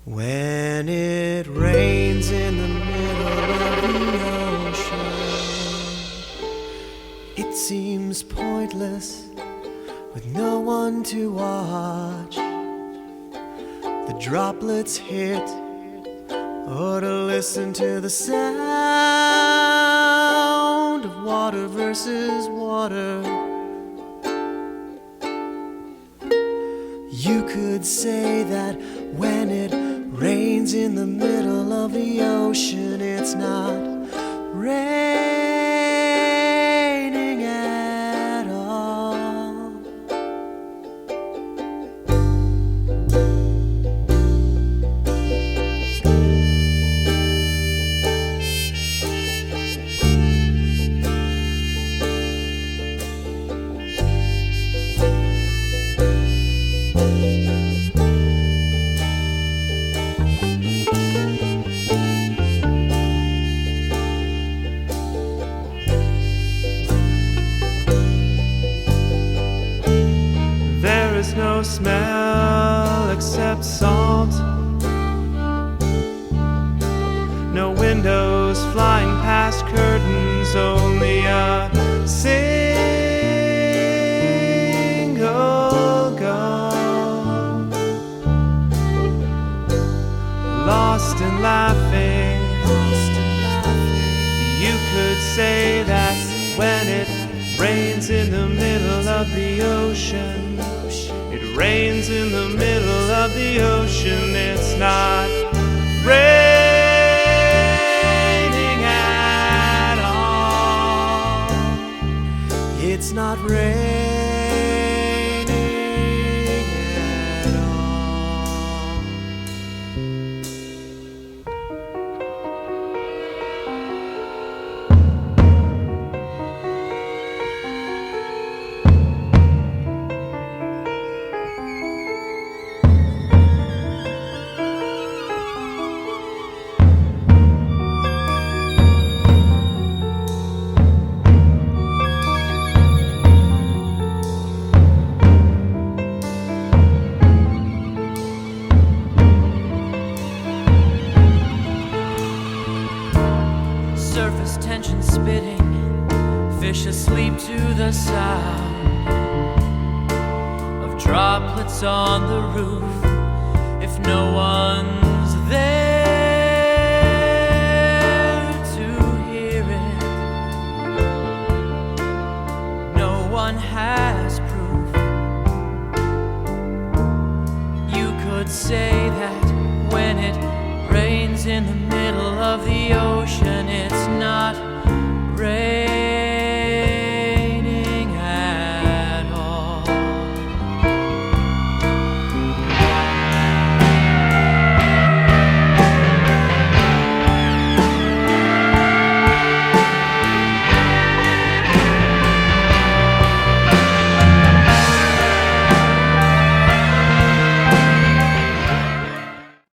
When it rains in the middle of the ocean, it seems pointless with no one to watch the droplets hit, or to listen to the sound of water versus water. You could say that when it rains in the middle of the ocean, it's not raining at all. There's no smell except salt, no windows flying past curtains, only a single gull, lost and laughing. You could say that when it rains in the middle of the ocean, it rains in the middle of the ocean. It's not raining at all. It's not raining at all. Surface tension spitting, fish asleep to the sound of droplets on the roof. If no one's there to hear it, no one has proof. You could say that when it rains in the middle of the ocean,